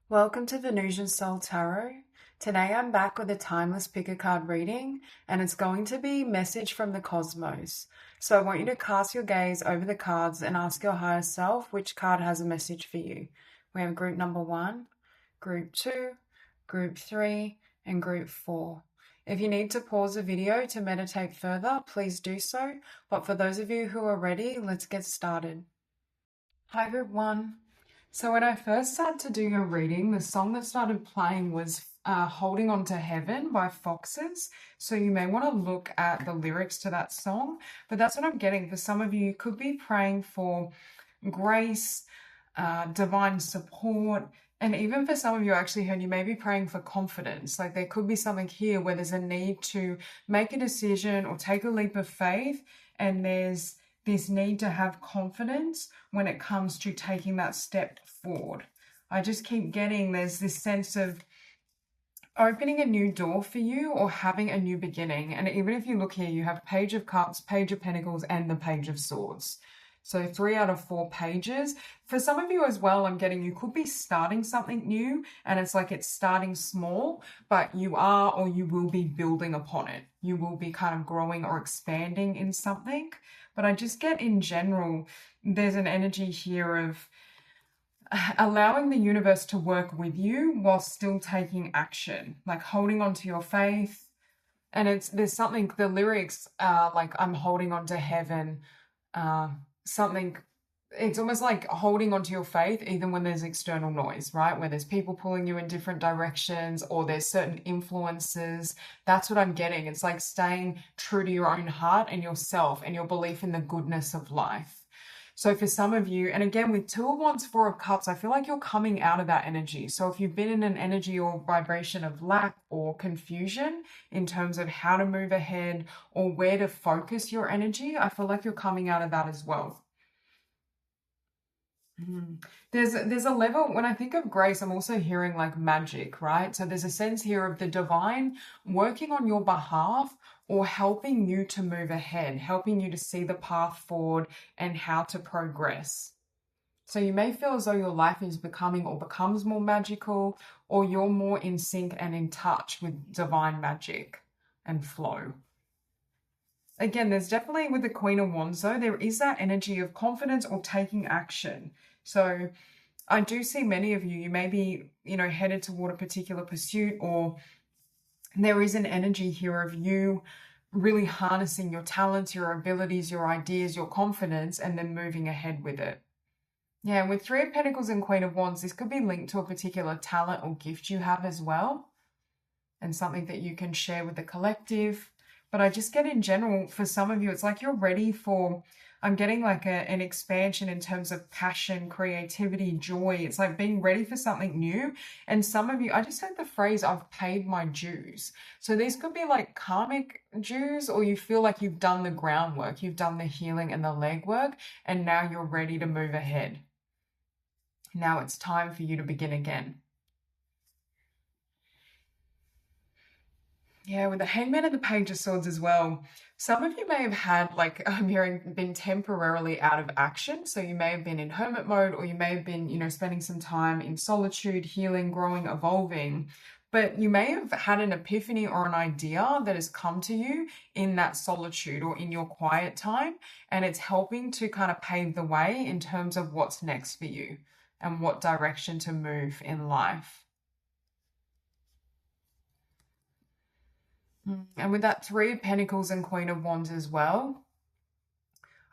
Welcome to Venusian Soul Tarot. Today I'm back with a timeless pick a card reading, and it's going to be message from the cosmos. So I want you to cast your gaze over the cards and ask your higher self which card has a message for you. We have group number 1, group 2, group 3, and group 4. If you need to pause the video to meditate further, please do so. But for those of you who are ready, let's get started. Hi, group 1. So when I first started to do your reading, the song that started playing was Holding On to Heaven by Foxes. So you may want to look at the lyrics to that song. But that's what I'm getting. For some of you, you could be praying for grace, divine support. And even for some of you, I actually heard you may be praying for confidence. Like there could be something here where there's a need to make a decision or take a leap of faith. And there's this need to have confidence when it comes to taking that step forward. I just keep getting there's this sense of opening a new door for you or having a new beginning. And even if you look here, you have Page of Cups, Page of Pentacles, and the Page of Swords. So 3 out of 4 pages. For some of you as well, I'm getting you could be starting something new and it's like it's starting small, but you are or you will be building upon it. You will be kind of growing or expanding in something. But I just get in general, there's an energy here of allowing the universe to work with you while still taking action, like holding on to your faith. And there's something, the lyrics are like, I'm holding on to heaven, something, it's almost like holding onto your faith even when there's external noise, right? Where there's people pulling you in different directions or there's certain influences. That's what I'm getting. It's like staying true to your own heart and yourself and your belief in the goodness of life. So for some of you, and again with 2 of Wands, 4 of Cups, I feel like you're coming out of that energy. So if you've been in an energy or vibration of lack or confusion in terms of how to move ahead or where to focus your energy, I feel like you're coming out of that as well. There's a level, when I think of grace, I'm also hearing like magic, right? So there's a sense here of the divine working on your behalf or helping you to move ahead, helping you to see the path forward and how to progress. So you may feel as though your life is becoming or becomes more magical, or you're more in sync and in touch with divine magic and flow. Again, there's definitely with the Queen of Wands, though, there is that energy of confidence or taking action. So I do see many of you, you may be, headed toward a particular pursuit, or there is an energy here of you really harnessing your talents, your abilities, your ideas, your confidence, and then moving ahead with it. Yeah, with 3 of Pentacles and Queen of Wands, this could be linked to a particular talent or gift you have as well, and something that you can share with the collective. But I just get in general, for some of you, it's like you're ready for, I'm getting like an expansion in terms of passion, creativity, joy. It's like being ready for something new. And some of you, I just heard the phrase, I've paid my dues. So these could be like karmic dues, or you feel like you've done the groundwork, you've done the healing and the legwork, and now you're ready to move ahead. Now it's time for you to begin again. Yeah, with the Hangman and the Page of Swords as well. Some of you may have had, like I'm hearing, been temporarily out of action. So you may have been in hermit mode, or you may have been, spending some time in solitude, healing, growing, evolving. But you may have had an epiphany or an idea that has come to you in that solitude or in your quiet time. And it's helping to kind of pave the way in terms of what's next for you and what direction to move in life. And with that 3 of Pentacles and Queen of Wands as well,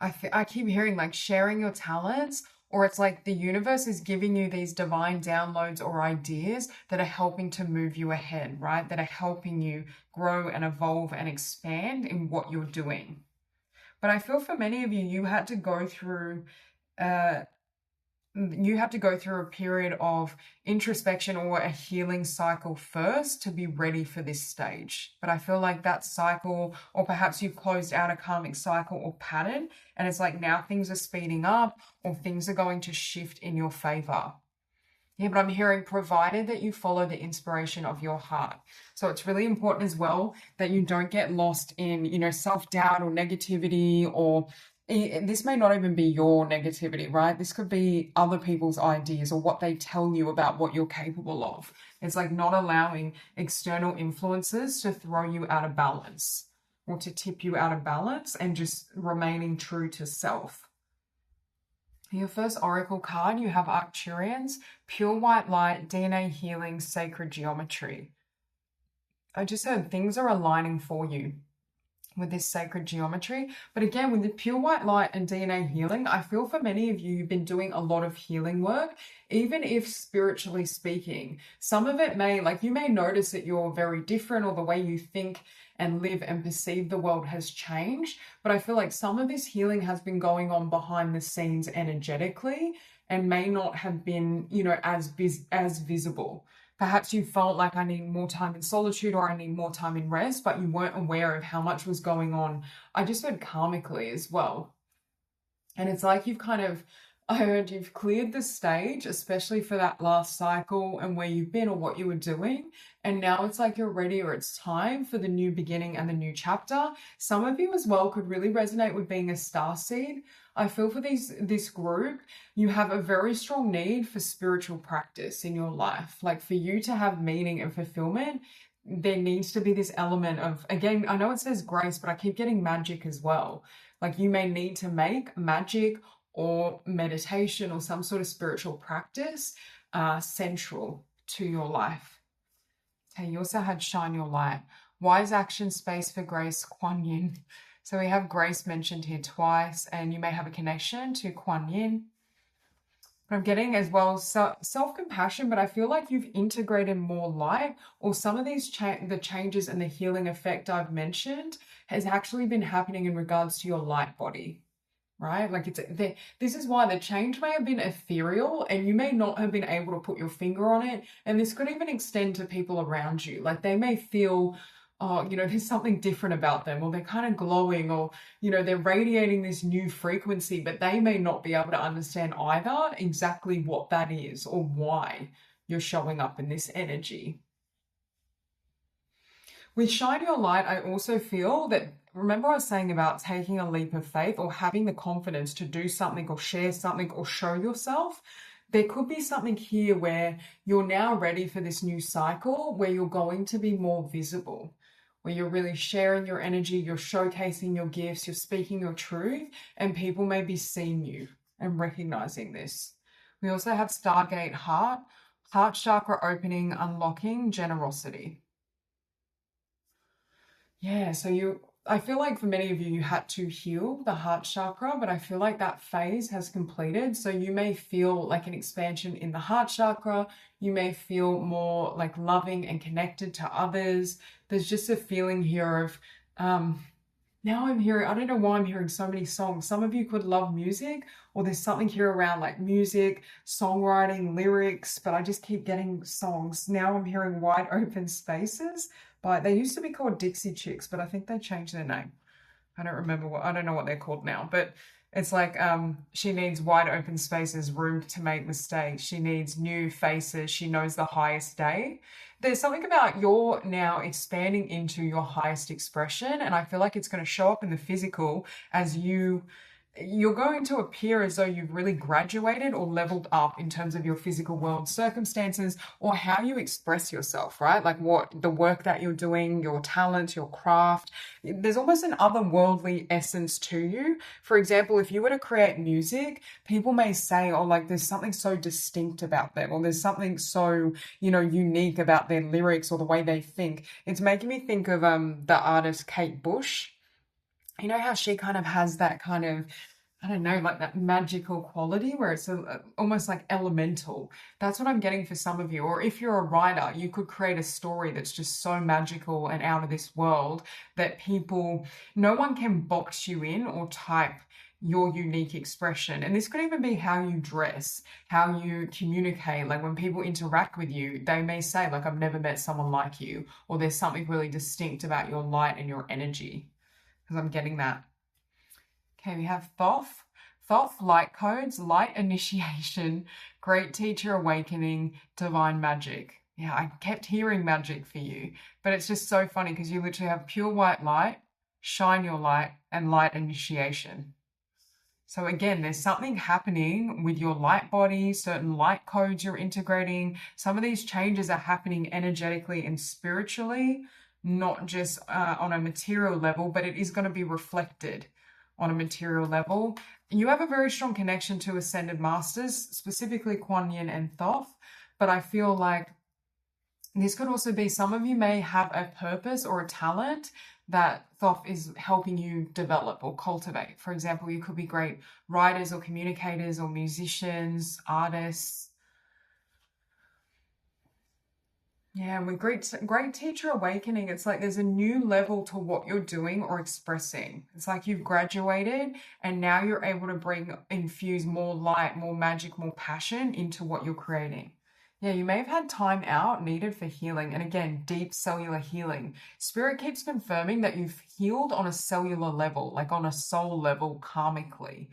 I keep hearing like sharing your talents, or it's like the universe is giving you these divine downloads or ideas that are helping to move you ahead, right? That are helping you grow and evolve and expand in what you're doing. But I feel for many of you, you had to go through a period of introspection or a healing cycle first to be ready for this stage. But I feel like that cycle, or perhaps you've closed out a karmic cycle or pattern, and it's like now things are speeding up or things are going to shift in your favor. Yeah, but I'm hearing provided that you follow the inspiration of your heart. So it's really important as well that you don't get lost in, self-doubt or negativity or this may not even be your negativity, right? This could be other people's ideas or what they tell you about what you're capable of. It's like not allowing external influences to throw you out of balance or to tip you out of balance, and just remaining true to self. Your first oracle card, you have Arcturians, pure white light, DNA healing, sacred geometry. I just heard things are aligning for you with this sacred geometry. But again, with the pure white light and DNA healing, I feel for many of you, you've been doing a lot of healing work, even if spiritually speaking. Some of it may, like, you may notice that you're very different, or the way you think and live and perceive the world has changed. But I feel like some of this healing has been going on behind the scenes energetically, and may not have been, as visible. Perhaps you felt like, I need more time in solitude, or I need more time in rest, but you weren't aware of how much was going on. I just heard karmically as well. And it's like I heard you've cleared the stage, especially for that last cycle and where you've been or what you were doing. And now it's like you're ready, or it's time for the new beginning and the new chapter. Some of you as well could really resonate with being a starseed. I feel for this group, you have a very strong need for spiritual practice in your life. Like, for you to have meaning and fulfillment, there needs to be this element of, again, I know it says grace, but I keep getting magic as well. Like, you may need to make magic or meditation or some sort of spiritual practice central to your life. Okay, you also had shine your light. Wise action, space for grace, Kuan Yin. So we have grace mentioned here twice, and you may have a connection to Kuan Yin. But I'm getting as well self-compassion, but I feel like you've integrated more light, or some of these the changes and the healing effect I've mentioned has actually been happening in regards to your light body, right? Like, this is why the change may have been ethereal, and you may not have been able to put your finger on it. And this could even extend to people around you. Like, they may feel, oh, there's something different about them, or they're kind of glowing, or, they're radiating this new frequency, but they may not be able to understand either exactly what that is or why you're showing up in this energy. With shine your light, I also feel that, remember I was saying about taking a leap of faith, or having the confidence to do something or share something or show yourself. There could be something here where you're now ready for this new cycle where you're going to be more visible, where you're really sharing your energy, you're showcasing your gifts, you're speaking your truth, and people may be seeing you and recognizing this. We also have Stargate Heart chakra opening, unlocking, generosity. Yeah, so I feel like for many of you, you had to heal the heart chakra, but I feel like that phase has completed. So you may feel like an expansion in the heart chakra. You may feel more like loving and connected to others. There's just a feeling here of, now I'm hearing, I don't know why I'm hearing so many songs. Some of you could love music, or there's something here around like music, songwriting, lyrics, but I just keep getting songs. Now I'm hearing wide open spaces. But they used to be called Dixie Chicks, but I think they changed their name. I don't know what they're called now, but it's like, she needs wide open spaces, room to make mistakes. She needs new faces. She knows the highest day. There's something about you're now expanding into your highest expression, and I feel like it's going to show up in the physical as you're going to appear as though you've really graduated or leveled up in terms of your physical world circumstances, or how you express yourself, right? Like, what the work that you're doing, your talent, your craft. There's almost an otherworldly essence to you. For example, if you were to create music, people may say, oh, like, there's something so distinct about them, or there's something so, unique about their lyrics or the way they think. It's making me think of the artist Kate Bush. You know how she kind of has that kind of, I don't know, like that magical quality where it's almost like elemental. That's what I'm getting for some of you. Or if you're a writer, you could create a story that's just so magical and out of this world that no one can box you in or type your unique expression. And this could even be how you dress, how you communicate. Like, when people interact with you, they may say, like, I've never met someone like you, or there's something really distinct about your light and your energy. Because I'm getting that. Okay, we have Thoth. Thoth, light codes, light initiation, great teacher awakening, divine magic. Yeah, I kept hearing magic for you, but it's just so funny because you literally have pure white light, shine your light, and light initiation. So again, there's something happening with your light body, certain light codes you're integrating. Some of these changes are happening energetically and spiritually, not just on a material level, but it is going to be reflected on a material level. You have a very strong connection to Ascended Masters, specifically Kuan Yin and Thoth, but I feel like this could also be some of you may have a purpose or a talent that Thoth is helping you develop or cultivate. For example, you could be great writers or communicators or musicians, artists. Yeah, with great teacher awakening, it's like there's a new level to what you're doing or expressing. It's like you've graduated and now you're able to infuse more light, more magic, more passion into what you're creating. Yeah, you may have had time out needed for healing. And again, deep cellular healing. Spirit keeps confirming that you've healed on a cellular level, like on a soul level, karmically.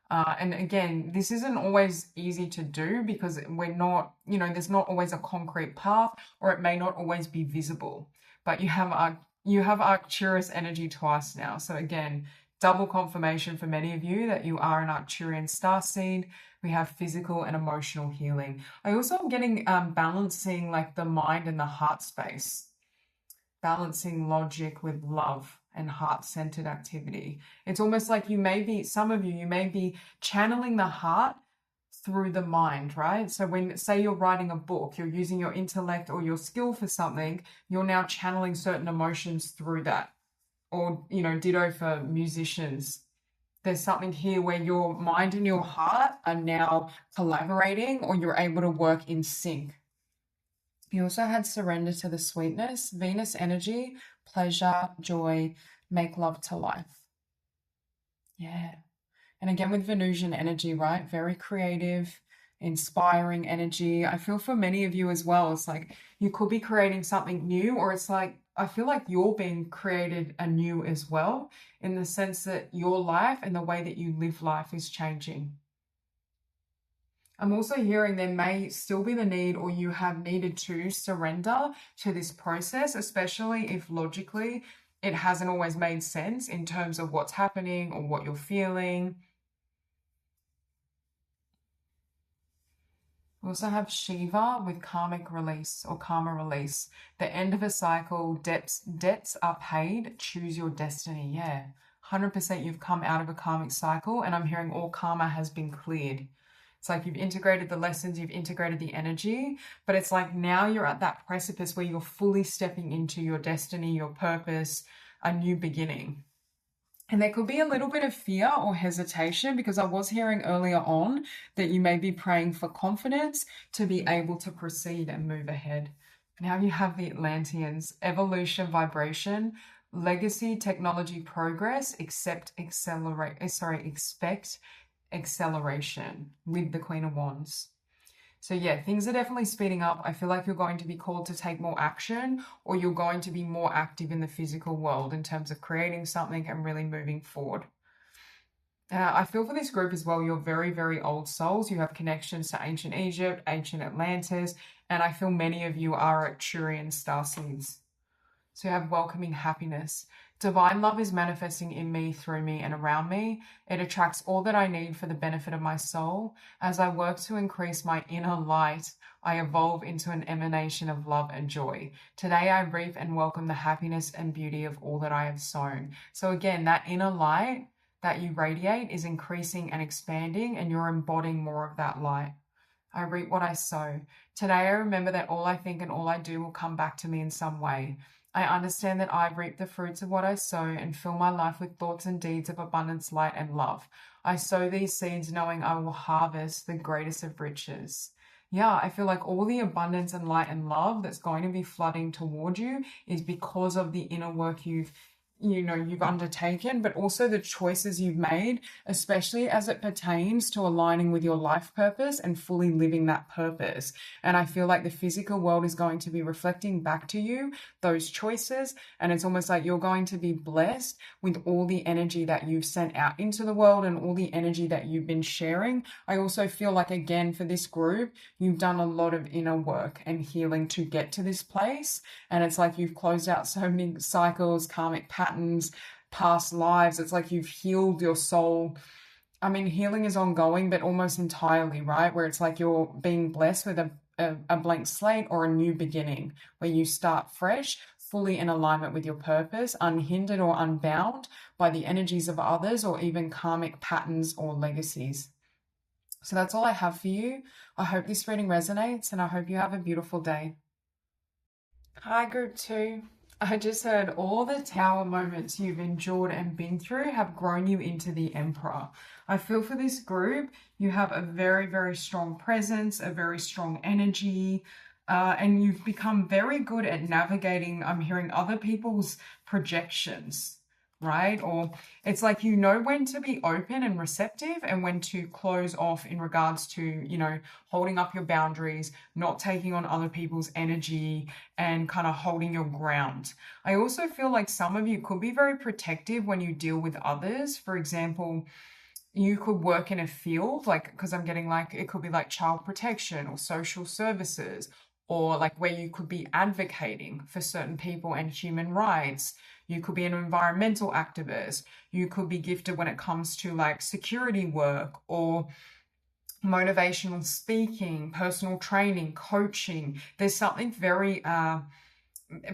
And again, this isn't always easy to do because we're not, there's not always a concrete path, or it may not always be visible. But you have Arcturus energy twice now. So again, double confirmation for many of you that you are an Arcturian starseed. We have physical and emotional healing. I also am getting balancing like the mind and the heart space, balancing logic with love and heart-centered activity. It's almost like some of you may be channeling the heart through the mind, right? So when, say you're writing a book, you're using your intellect or your skill for something, you're now channeling certain emotions through that. Or, ditto for musicians. There's something here where your mind and your heart are now collaborating, or you're able to work in sync. You also had surrender to the sweetness, Venus energy, pleasure, joy, make love to life. Yeah. And again, with Venusian energy, right? Very creative, inspiring energy. I feel for many of you as well, it's like you could be creating something new, or it's like, I feel like you're being created anew as well, in the sense that your life and the way that you live life is changing. I'm also hearing there may still be the need, or you have needed to surrender to this process, especially if logically it hasn't always made sense in terms of what's happening or what you're feeling. We also have Shiva with karmic release or karma release. The end of a cycle, debts are paid, choose your destiny. Yeah, 100% you've come out of a karmic cycle, and I'm hearing all karma has been cleared. It's like you've integrated the lessons, you've integrated the energy, but it's like now you're at that precipice where you're fully stepping into your destiny, your purpose, a new beginning. And there could be a little bit of fear or hesitation, because I was hearing earlier on that you may be praying for confidence to be able to proceed and move ahead. Now you have the Atlanteans, evolution, vibration, legacy, technology, progress, expect acceleration with the Queen of Wands. So yeah, things are definitely speeding up. I feel like you're going to be called to take more action, or you're going to be more active in the physical world in terms of creating something and really moving forward. I feel for this group as well, you're very, very old souls. You have connections to ancient Egypt, ancient Atlantis, and I feel many of you are Arcturian starseeds. So you have welcoming happiness. Divine love is manifesting in me, through me, and around me. It attracts all that I need for the benefit of my soul. As I work to increase my inner light, I evolve into an emanation of love and joy. Today I reap and welcome the happiness and beauty of all that I have sown. So again, that inner light that you radiate is increasing and expanding, and you're embodying more of that light. I reap what I sow. Today I remember that all I think and all I do will come back to me in some way. I understand that I reap the fruits of what I sow and fill my life with thoughts and deeds of abundance, light, and love. I sow these seeds knowing I will harvest the greatest of riches. Yeah, I feel like all the abundance and light and love that's going to be flooding toward you is because of the inner work you've undertaken, but also the choices you've made, especially as it pertains to aligning with your life purpose and fully living that purpose. And I feel like the physical world is going to be reflecting back to you those choices, and it's almost like you're going to be blessed with all the energy that you've sent out into the world and all the energy that you've been sharing. I also feel like, again, for this group, you've done a lot of inner work and healing to get to this place, and it's like you've closed out so many cycles, karmic patterns, past lives. It's like you've healed your soul I mean, healing is ongoing, but almost entirely, right? Where it's like you're being blessed with a blank slate or a new beginning, where you start fresh, fully in alignment with your purpose, unhindered or unbound by the energies of others or even karmic patterns or legacies. So that's all I have for you. I hope this reading resonates and I hope you have a beautiful day. Hi, group two. I just heard all the tower moments you've endured and been through have grown you into the emperor. I feel for this group, you have a very, very strong presence, a very strong energy, and you've become very good at navigating, I'm hearing other people's projections, right? Or it's like you know when to be open and receptive and when to close off in regards to, holding up your boundaries, not taking on other people's energy, and kind of holding your ground. I also feel like some of you could be very protective when you deal with others. For example, you could work in a field, like, because I'm getting like, it could be like child protection or social services, or like where you could be advocating for certain people and human rights. You could be an environmental activist. You could be gifted when it comes to like security work or motivational speaking, personal training, coaching. There's something very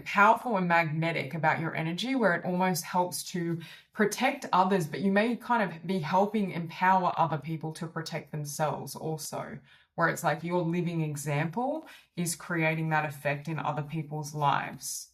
powerful and magnetic about your energy where it almost helps to protect others, but you may kind of be helping empower other people to protect themselves also, where it's like your living example is creating that effect in other people's lives.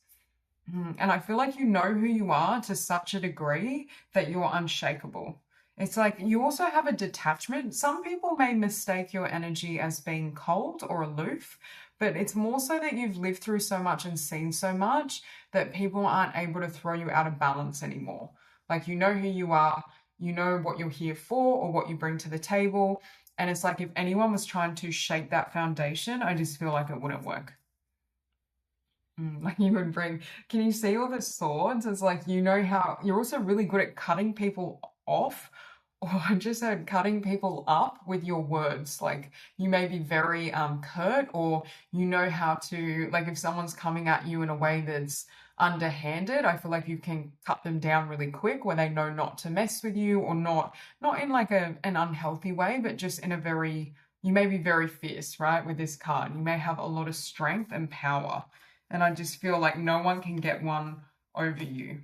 And I feel like you know who you are to such a degree that you're unshakable. It's like you also have a detachment. Some people may mistake your energy as being cold or aloof, but it's more so that you've lived through so much and seen so much that people aren't able to throw you out of balance anymore. Like you know who you are, you know what you're here for or what you bring to the table. And it's like if anyone was trying to shake that foundation, I just feel like it wouldn't work. Like you would bring, can you see all the swords? It's like, you know how you're also really good at cutting people off, or I just heard cutting people up with your words. Like you may be very curt, or you know how to, like if someone's coming at you in a way that's underhanded, I feel like you can cut them down really quick where they know not to mess with you, or not in like an unhealthy way, but just in a very, you may be very fierce, right? With this card, you may have a lot of strength and power. And I just feel like no one can get one over you.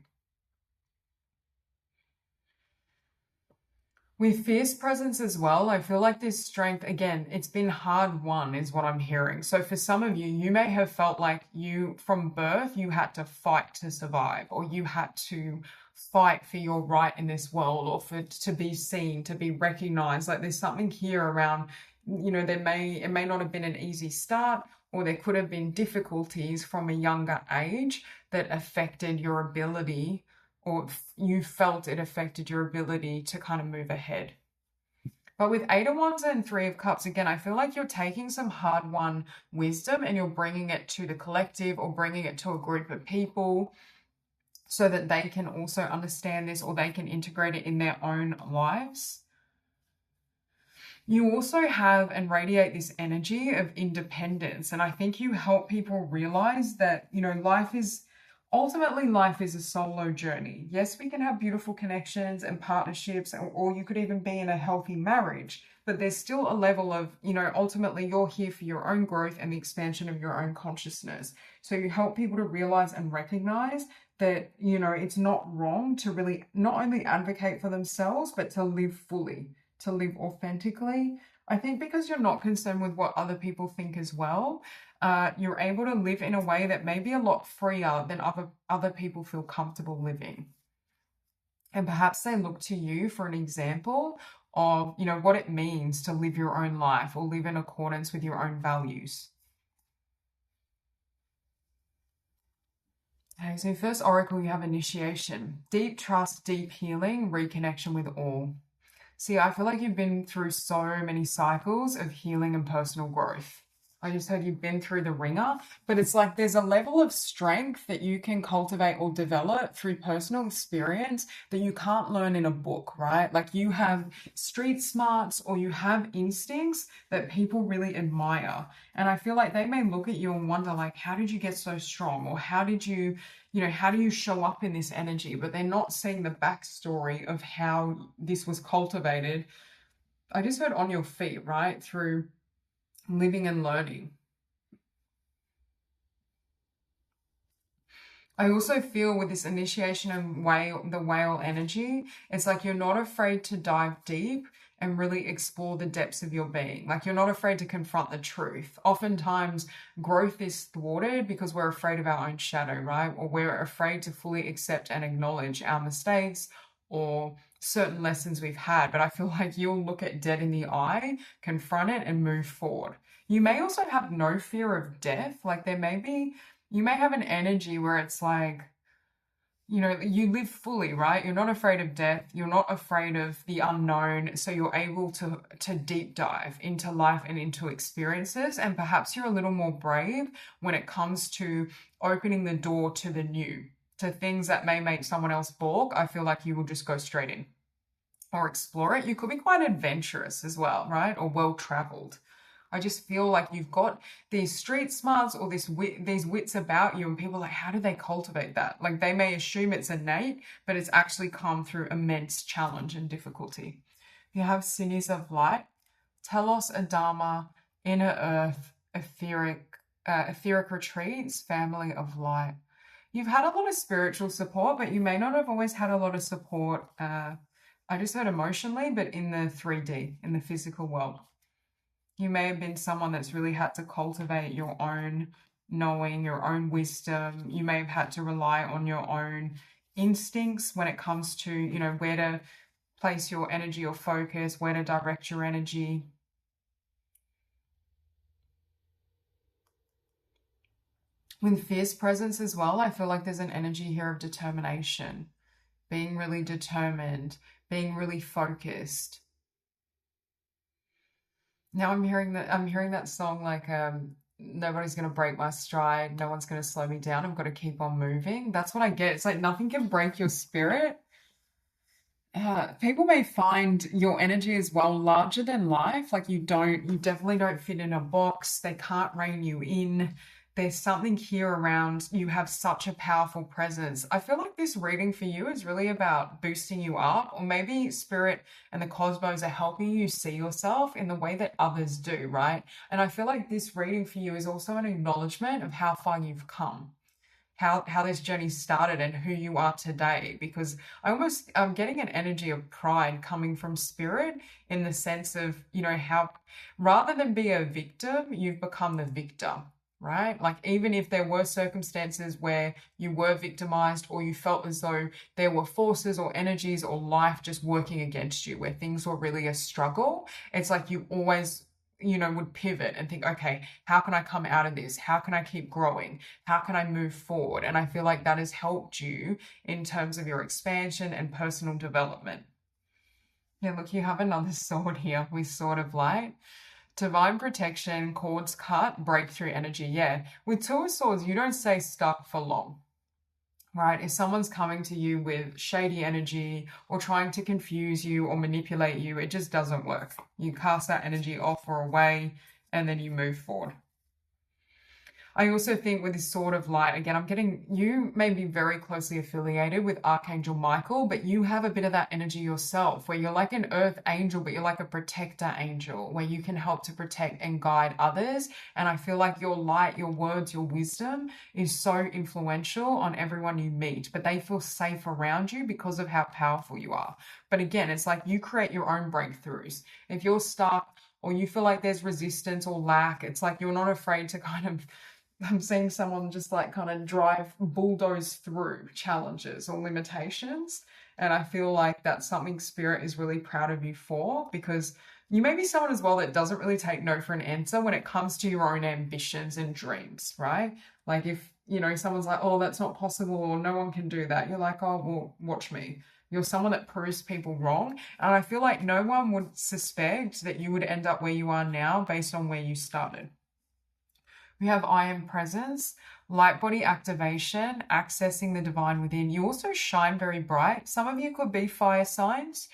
With fierce presence as well, I feel like this strength, again, it's been hard won, is what I'm hearing. So for some of you, you may have felt like you, from birth, you had to fight to survive, or you had to fight for your right in this world, or for to be seen, to be recognized. Like there's something here around, it may not have been an easy start, or there could have been difficulties from a younger age that affected your ability, or you felt it affected your ability to kind of move ahead. But with Eight of Wands and Three of Cups, again, I feel like you're taking some hard-won wisdom and you're bringing it to the collective or bringing it to a group of people so that they can also understand this or they can integrate it in their own lives. You also have and radiate this energy of independence. And I think you help people realize that, life is a solo journey. Yes, we can have beautiful connections and partnerships, or you could even be in a healthy marriage, but there's still a level of, ultimately you're here for your own growth and the expansion of your own consciousness. So you help people to realize and recognize that, it's not wrong to really not only advocate for themselves, but to live fully, to live authentically. I think because you're not concerned with what other people think as well, you're able to live in a way that may be a lot freer than other people feel comfortable living. And perhaps they look to you for an example of, what it means to live your own life or live in accordance with your own values. Okay, so first oracle, you have initiation, deep trust, deep healing, reconnection with all. See, I feel like you've been through so many cycles of healing and personal growth. I just heard you've been through the ringer, but it's like there's a level of strength that you can cultivate or develop through personal experience that you can't learn in a book, right? Like you have street smarts or you have instincts that people really admire. And I feel like they may look at you and wonder, like, how did you get so strong? Or how did you, how do you show up in this energy? But they're not seeing the backstory of how this was cultivated. I just heard on your feet, right? Through living and learning. I also feel with this initiation and the whale energy, it's like you're not afraid to dive deep and really explore the depths of your being. Like you're not afraid to confront the truth. Oftentimes growth is thwarted because we're afraid of our own shadow, right? Or we're afraid to fully accept and acknowledge our mistakes or certain lessons we've had. But I feel like you'll look it dead in the eye, confront it, and move forward. You may also have no fear of death. Like you may have an energy where it's like, you live fully, right? You're not afraid of death. You're not afraid of the unknown. So you're able to deep dive into life and into experiences. And perhaps you're a little more brave when it comes to opening the door to the new, to things that may make someone else balk. I feel like you will just go straight in or explore it. You could be quite adventurous as well, right? Or well-traveled. I just feel like you've got these street smarts or these wits about you, and people are like, how do they cultivate that? Like they may assume it's innate, but it's actually come through immense challenge and difficulty. You have cities of light, telos, adama, inner earth, etheric retreats, family of light. You've had a lot of spiritual support, but you may not have always had a lot of support. I just heard emotionally, but in the 3D, in the physical world. You may have been someone that's really had to cultivate your own knowing, your own wisdom. You may have had to rely on your own instincts when it comes to, where to place your energy or focus, where to direct your energy. With fierce presence as well, I feel like there's an energy here of determination, being really determined, being really focused. Now I'm hearing that song like nobody's gonna break my stride, no one's gonna slow me down, I've got to keep on moving. That's what I get. It's like nothing can break your spirit. People may find your energy as well larger than life. Like you definitely don't fit in a box. They can't rein you in. There's something here around you have such a powerful presence. I feel like this reading for you is really about boosting you up, or maybe spirit and the cosmos are helping you see yourself in the way that others do, right? And I feel like this reading for you is also an acknowledgement of how far you've come, how this journey started and who you are today, because I'm getting an energy of pride coming from spirit in the sense of, how rather than be a victim, you've become the victor. Right? Like even if there were circumstances where you were victimized or you felt as though there were forces or energies or life just working against you, where things were really a struggle, it's like you always, would pivot and think, okay, how can I come out of this? How can I keep growing? How can I move forward? And I feel like that has helped you in terms of your expansion and personal development. Yeah, look, you have another sword here with Sword of Light. Divine protection, cords cut, breakthrough energy. Yeah. With Two of Swords, you don't stay stuck for long, right? If someone's coming to you with shady energy or trying to confuse you or manipulate you, it just doesn't work. You cast that energy off or away and then you move forward. I also think with this Sword of Light, again, I'm getting, you may be very closely affiliated with Archangel Michael, but you have a bit of that energy yourself where you're like an earth angel, but you're like a protector angel where you can help to protect and guide others. And I feel like your light, your words, your wisdom is so influential on everyone you meet, but they feel safe around you because of how powerful you are. But again, it's like you create your own breakthroughs. If you're stuck or you feel like there's resistance or lack, it's like you're not afraid to I'm seeing someone just like kind of bulldoze through challenges or limitations. And I feel like that's something spirit is really proud of you for, because you may be someone as well that doesn't really take no for an answer when it comes to your own ambitions and dreams, right? Like if, someone's like, oh, that's not possible or no one can do that. You're like, oh, well, watch me. You're someone that proves people wrong. And I feel like no one would suspect that you would end up where you are now based on where you started. We have I am presence, light body activation, accessing the divine within. You also shine very bright. Some of you could be fire signs,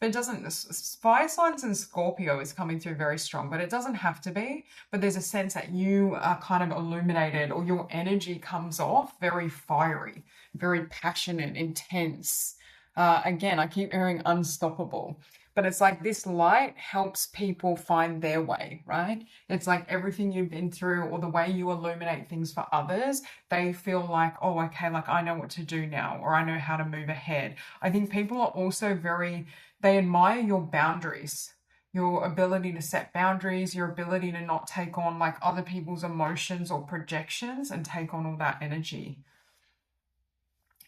but it doesn't, fire signs and Scorpio is coming through very strong, but it doesn't have to be. But there's a sense that you are kind of illuminated, or your energy comes off very fiery, very passionate, intense. Again, I keep hearing unstoppable. But it's like this light helps people find their way, right? It's like everything you've been through or the way you illuminate things for others, they feel like, oh, okay, like I know what to do now, or I know how to move ahead. I think people are also they admire your boundaries, your ability to set boundaries, your ability to not take on like other people's emotions or projections and take on all that energy.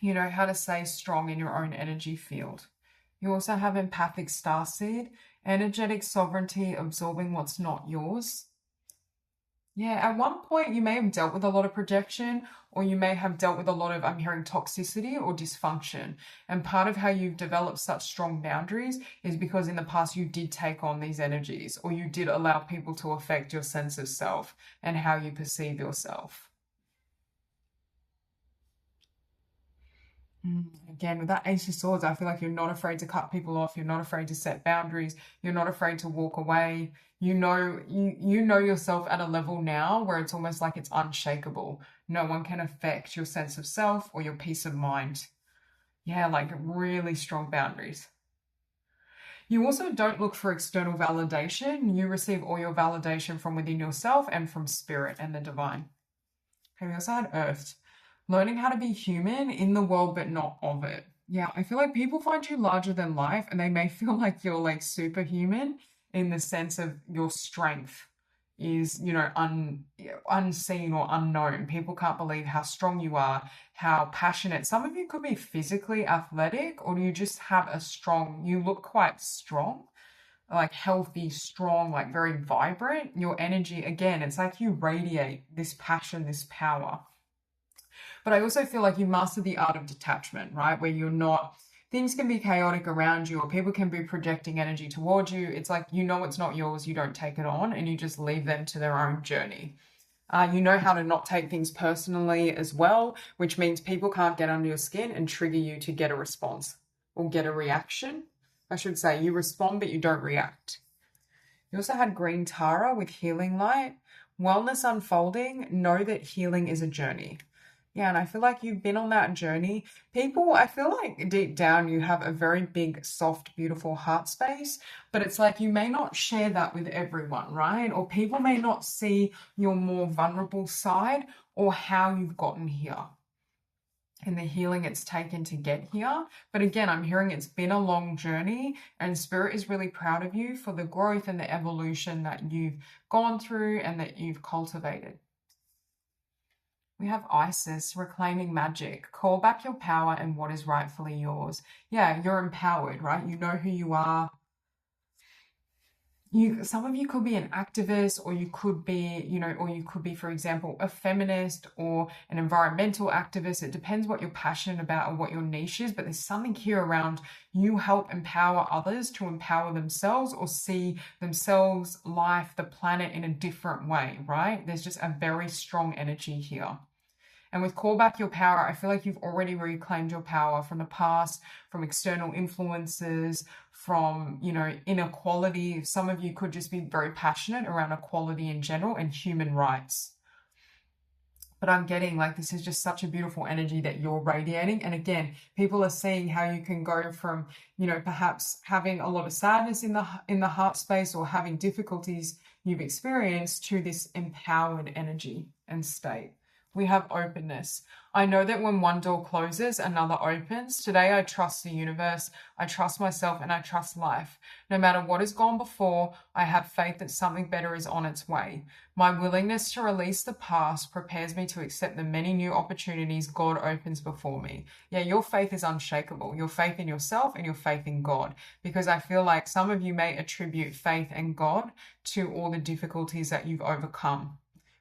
You know how to stay strong in your own energy field. You also have empathic starseed, energetic sovereignty, absorbing what's not yours. Yeah, at one point you may have dealt with a lot of projection, or you may have dealt with a lot of, I'm hearing, toxicity or dysfunction. And part of how you've developed such strong boundaries is because in the past you did take on these energies, or you did allow people to affect your sense of self and how you perceive yourself. Again, with that Ace of Swords, I feel like you're not afraid to cut people off. You're not afraid to set boundaries. You're not afraid to walk away. You know yourself at a level now where it's almost like it's unshakable. No one can affect your sense of self or your peace of mind. Yeah, like really strong boundaries. You also don't look for external validation. You receive all your validation from within yourself and from spirit and the divine. Okay, we also had Earth. Learning how to be human in the world, but not of it. Yeah, I feel like people find you larger than life and they may feel like you're like superhuman in the sense of your strength is, unseen or unknown. People can't believe how strong you are, how passionate. Some of you could be physically athletic, or you just have you look quite strong, like healthy, strong, like very vibrant. Your energy, again, it's like you radiate this passion, this power. But I also feel like you master the art of detachment, right? Where things can be chaotic around you, or people can be projecting energy towards you. It's like, it's not yours, you don't take it on, and you just leave them to their own journey. You know how to not take things personally as well, which means people can't get under your skin and trigger you to get a response or get a reaction. I should say you respond, but you don't react. You also had Green Tara with Healing Light. Wellness unfolding. Know that healing is a journey. Yeah, and I feel like you've been on that journey. I feel like deep down you have a very big, soft, beautiful heart space, but it's like you may not share that with everyone, right? Or people may not see your more vulnerable side or how you've gotten here and the healing it's taken to get here. But again, I'm hearing it's been a long journey, and Spirit is really proud of you for the growth and the evolution that you've gone through and that you've cultivated. We have Isis, reclaiming magic. Call back your power and what is rightfully yours. Yeah, you're empowered, right? You know who you are. Some of you could be an activist, or you could be, for example, a feminist or an environmental activist. It depends what you're passionate about or what your niche is, but there's something here around you help empower others to empower themselves or see themselves, life, the planet in a different way, right? There's just a very strong energy here. And with Call Back Your Power, I feel like you've already reclaimed your power from the past, from external influences, from, inequality. Some of you could just be very passionate around equality in general and human rights. But I'm getting like this is just such a beautiful energy that you're radiating. And again, people are seeing how you can go from, perhaps having a lot of sadness in the heart space or having difficulties you've experienced to this empowered energy and state. We have openness. I know that when one door closes, another opens. Today, I trust the universe, I trust myself, and I trust life. No matter what has gone before, I have faith that something better is on its way. My willingness to release the past prepares me to accept the many new opportunities God opens before me. Yeah, your faith is unshakable. Your faith in yourself and your faith in God. Because I feel like some of you may attribute faith and God to all the difficulties that you've overcome.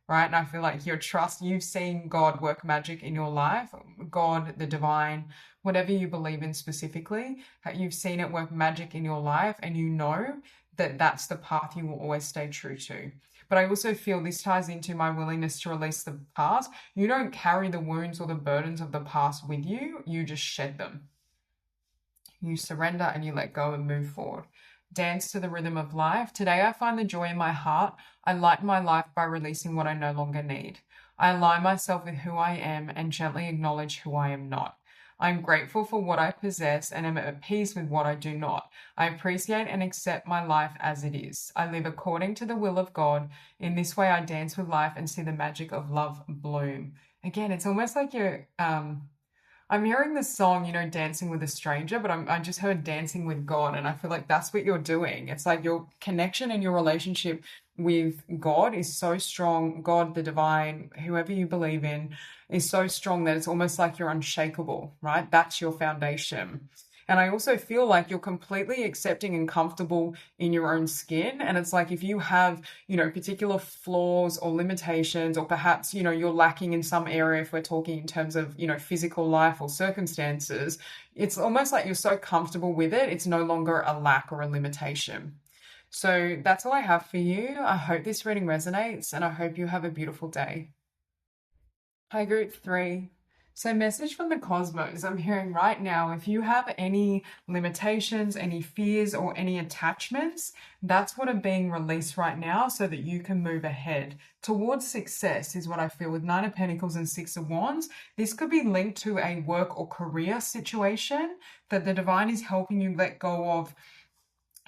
Right? And I feel like you've seen God work magic in your life, God, the divine, whatever you believe in specifically, you've seen it work magic in your life, and you know that that's the path you will always stay true to. But I also feel this ties into my willingness to release the past. You don't carry the wounds or the burdens of the past with you, you just shed them. You surrender and you let go and move forward. Dance to the rhythm of life. Today I find the joy in my heart. I lighten my life by releasing what I no longer need. I align myself with who I am and gently acknowledge who I am not. I'm grateful for what I possess and am at peace with what I do not. I appreciate and accept my life as it is. I live according to the will of God. In this way, I dance with life and see the magic of love bloom. Again, it's almost like I'm hearing this song, you know, Dancing with a Stranger, but I just heard Dancing with God, and I feel like that's what you're doing. It's like your connection and your relationship with God is so strong. God, the divine, whoever you believe in, is so strong that it's almost like you're unshakable, right? That's your foundation. And I also feel like you're completely accepting and comfortable in your own skin. And it's like if you have, you know, particular flaws or limitations, or perhaps, you know, you're lacking in some area, if we're talking in terms of, you know, physical life or circumstances, it's almost like you're so comfortable with it, it's no longer a lack or a limitation. So that's all I have for you. I hope this reading resonates and I hope you have a beautiful day. Hi, group 3. So, message from the cosmos. I'm hearing right now, if you have any limitations, any fears, or any attachments, that's what are being released right now so that you can move ahead towards success, is what I feel with 9 of Pentacles and 6 of Wands. This could be linked to a work or career situation that the divine is helping you let go of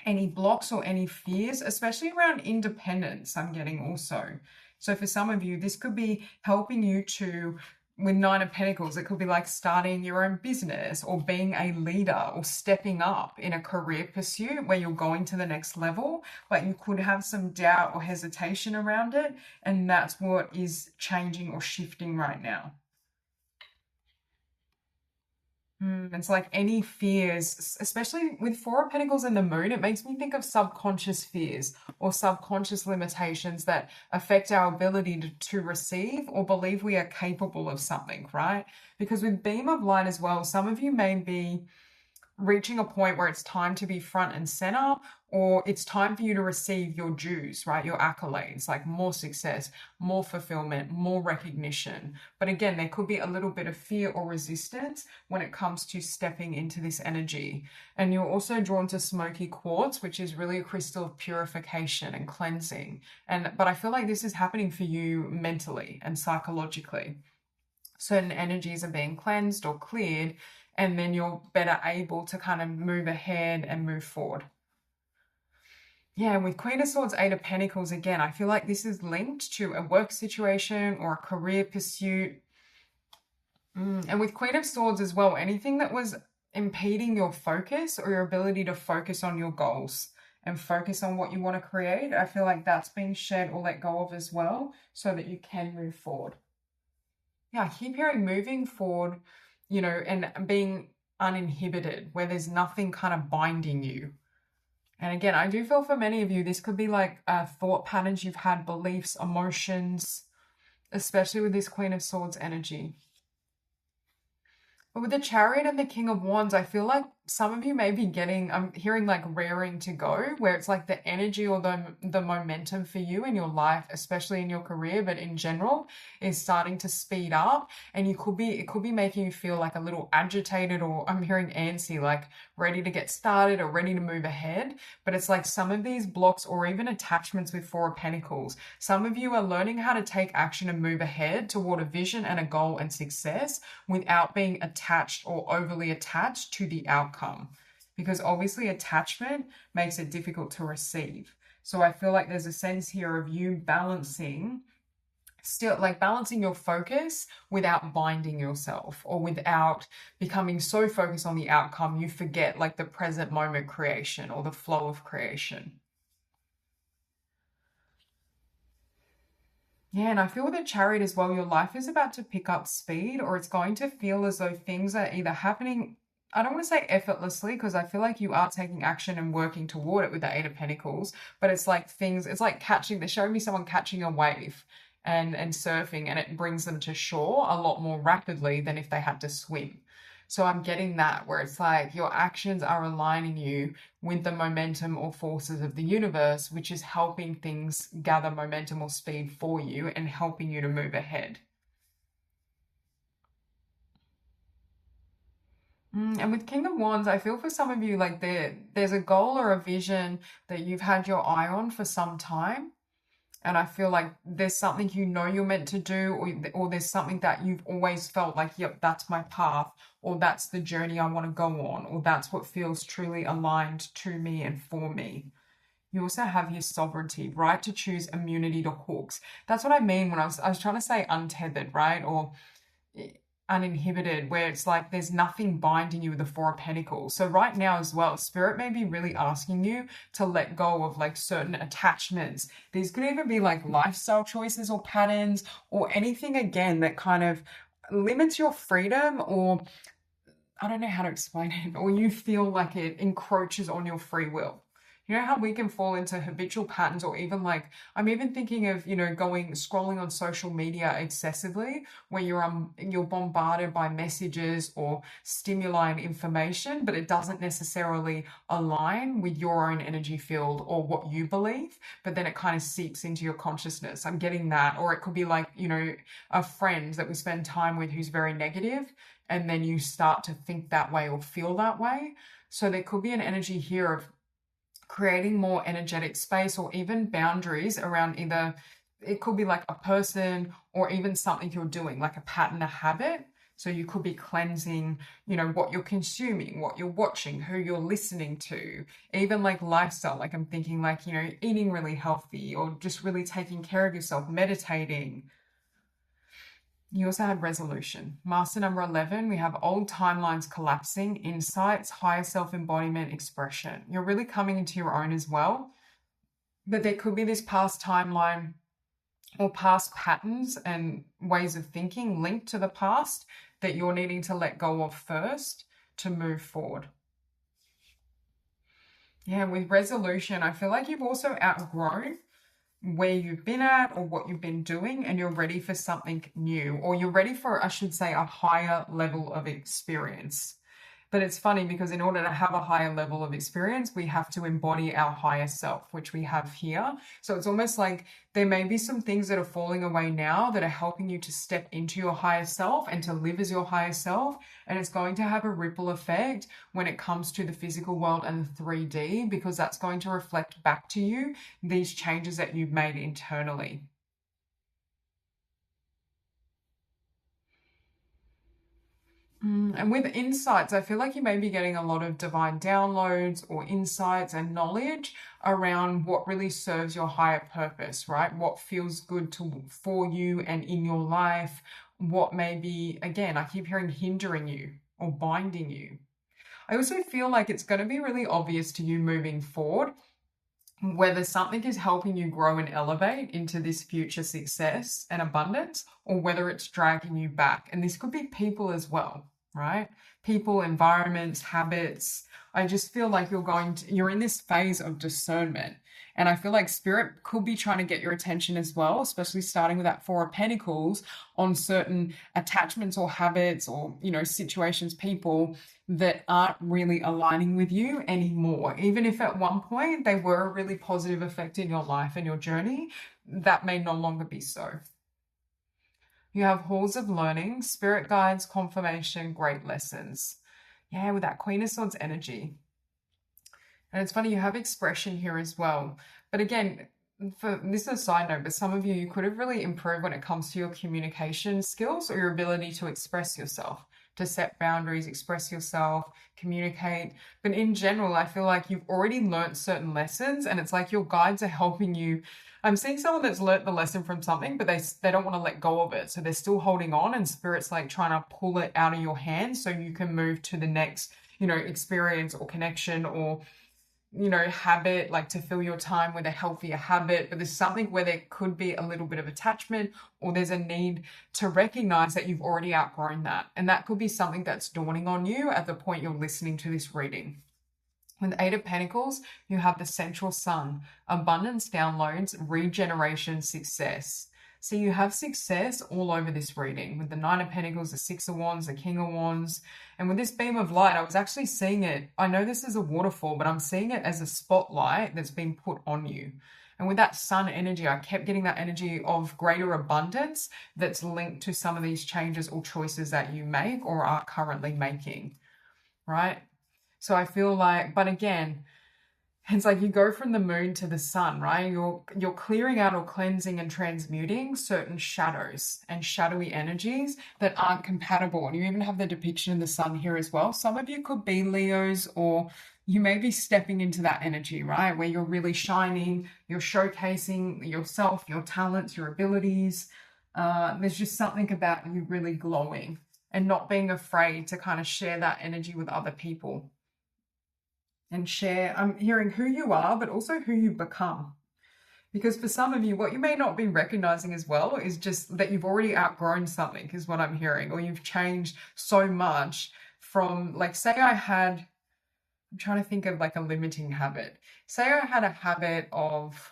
any blocks or any fears, especially around independence, I'm getting also. So for some of you, this could be helping you to, with 9 of Pentacles, it could be like starting your own business or being a leader or stepping up in a career pursuit where you're going to the next level, but you could have some doubt or hesitation around it. And that's what is changing or shifting right now. It's like any fears, especially with 4 of Pentacles and the Moon, it makes me think of subconscious fears or subconscious limitations that affect our ability to receive or believe we are capable of something, right? Because with Beam of Light as well, some of you may be reaching a point where it's time to be front and center, or it's time for you to receive your dues, right? Your accolades, like more success, more fulfillment, more recognition. But again, there could be a little bit of fear or resistance when it comes to stepping into this energy. And you're also drawn to Smokey Quartz, which is really a crystal of purification and cleansing. But I feel like this is happening for you mentally and psychologically. Certain energies are being cleansed or cleared, and then you're better able to kind of move ahead and move forward. Yeah, with Queen of Swords, 8 of Pentacles, again, I feel like this is linked to a work situation or a career pursuit. And with Queen of Swords as well, anything that was impeding your focus or your ability to focus on your goals and focus on what you want to create, I feel like that's being shed or let go of as well so that you can move forward. Yeah, I keep hearing moving forward, you know, and being uninhibited, where there's nothing kind of binding you. And again, I do feel for many of you, this could be like thought patterns you've had, beliefs, emotions, especially with this Queen of Swords energy. But with the Chariot and the King of Wands, I feel like some of you may be getting, I'm hearing like raring to go, where it's like the energy or the momentum for you in your life, especially in your career, but in general, is starting to speed up. And it could be making you feel like a little agitated, or I'm hearing antsy, like ready to get started or ready to move ahead. But it's like some of these blocks or even attachments with 4 of Pentacles, some of you are learning how to take action and move ahead toward a vision and a goal and success without being attached or overly attached to the outcome. Because obviously attachment makes it difficult to receive. So I feel like there's a sense here of you balancing your focus without binding yourself, or without becoming so focused on the outcome you forget like the present moment creation or the flow of creation. Yeah, and I feel with the Chariot as well, your life is about to pick up speed, or it's going to feel as though things are either happening, I don't want to say effortlessly, because I feel like you are taking action and working toward it with the 8 of Pentacles, but it's like it's like they're showing me someone catching a wave and surfing, and it brings them to shore a lot more rapidly than if they had to swim. So I'm getting that where it's like your actions are aligning you with the momentum or forces of the universe, which is helping things gather momentum or speed for you and helping you to move ahead. And with King of Wands, I feel for some of you like there's a goal or a vision that you've had your eye on for some time. And I feel like there's something you know you're meant to do, or there's something that you've always felt like, yep, that's my path, or that's the journey I want to go on, or that's what feels truly aligned to me and for me. You also have here sovereignty, right to choose, immunity to hooks. That's what I mean when I was trying to say untethered, right? Or uninhibited, where it's like there's nothing binding you with the Four of Pentacles. So right now as well, Spirit may be really asking you to let go of like certain attachments. These could even be like lifestyle choices or patterns or anything again that kind of limits your freedom, or I don't know how to explain it, or you feel like it encroaches on your free will. You know how we can fall into habitual patterns, or even like, I'm even thinking of, scrolling on social media excessively, where you're bombarded by messages or stimuli and information, but it doesn't necessarily align with your own energy field or what you believe, but then it kind of seeps into your consciousness. I'm getting that. Or it could be like, a friend that we spend time with who's very negative, and then you start to think that way or feel that way. So there could be an energy here of creating more energetic space or even boundaries around either, it could be like a person or even something you're doing, like a pattern, a habit. So you could be cleansing, what you're consuming, what you're watching, who you're listening to, even like lifestyle. Like I'm thinking like, eating really healthy or just really taking care of yourself, meditating. You also have resolution. Master number 11, we have old timelines collapsing, insights, higher self-embodiment, expression. You're really coming into your own as well. But there could be this past timeline or past patterns and ways of thinking linked to the past that you're needing to let go of first to move forward. Yeah, with resolution, I feel like you've also outgrown where you've been at or what you've been doing, and you're ready for something new, or you're ready for, I should say, a higher level of experience. But it's funny because in order to have a higher level of experience, we have to embody our higher self, which we have here. So it's almost like there may be some things that are falling away now that are helping you to step into your higher self and to live as your higher self. And it's going to have a ripple effect when it comes to the physical world and the 3D, because that's going to reflect back to you these changes that you've made internally. And with insights, I feel like you may be getting a lot of divine downloads or insights and knowledge around what really serves your higher purpose, right? What feels good for you and in your life, what may be, again, I keep hearing hindering you or binding you. I also feel like it's going to be really obvious to you moving forward whether something is helping you grow and elevate into this future success and abundance, or whether it's dragging you back. And this could be people as well, right? People, environments, habits. I just feel like you're in this phase of discernment. And I feel like Spirit could be trying to get your attention as well, especially starting with that Four of Pentacles, on certain attachments or habits or, situations, people that aren't really aligning with you anymore. Even if at one point they were a really positive effect in your life and your journey, that may no longer be so. You have halls of learning, spirit guides, confirmation, great lessons. Yeah, with that Queen of Swords energy. And it's funny, you have expression here as well. But again, this is a side note, but some of you could have really improved when it comes to your communication skills or your ability to express yourself, to set boundaries, express yourself, communicate. But in general, I feel like you've already learned certain lessons, and it's like your guides are helping you. I'm seeing someone that's learnt the lesson from something, but they don't want to let go of it. So they're still holding on, and Spirit's like trying to pull it out of your hands so you can move to the next, experience or connection or habit, like to fill your time with a healthier habit. But there's something where there could be a little bit of attachment, or there's a need to recognize that you've already outgrown that. And that could be something that's dawning on you at the point you're listening to this reading. With Eight of Pentacles, you have the central sun, abundance, downloads, regeneration, success. So you have success all over this reading with the Nine of Pentacles, the Six of Wands, the King of Wands. And with this beam of light, I was actually seeing it. I know this is a waterfall, but I'm seeing it as a spotlight that's been put on you. And with that sun energy, I kept getting that energy of greater abundance that's linked to some of these changes or choices that you make or are currently making, right? So I feel like, but again, it's like you go from the moon to the sun, right? You're clearing out or cleansing and transmuting certain shadows and shadowy energies that aren't compatible. And you even have the depiction of the sun here as well. Some of you could be Leos, or you may be stepping into that energy, right? Where you're really shining, you're showcasing yourself, your talents, your abilities. There's just something about you really glowing and not being afraid to kind of share that energy with other people. And share, I'm hearing who you are, but also who you become. Because for some of you, what you may not be recognizing as well is just that you've already outgrown something, is what I'm hearing, or you've changed so much from, like, say I'm trying to think of like a limiting habit. Say I had a habit of,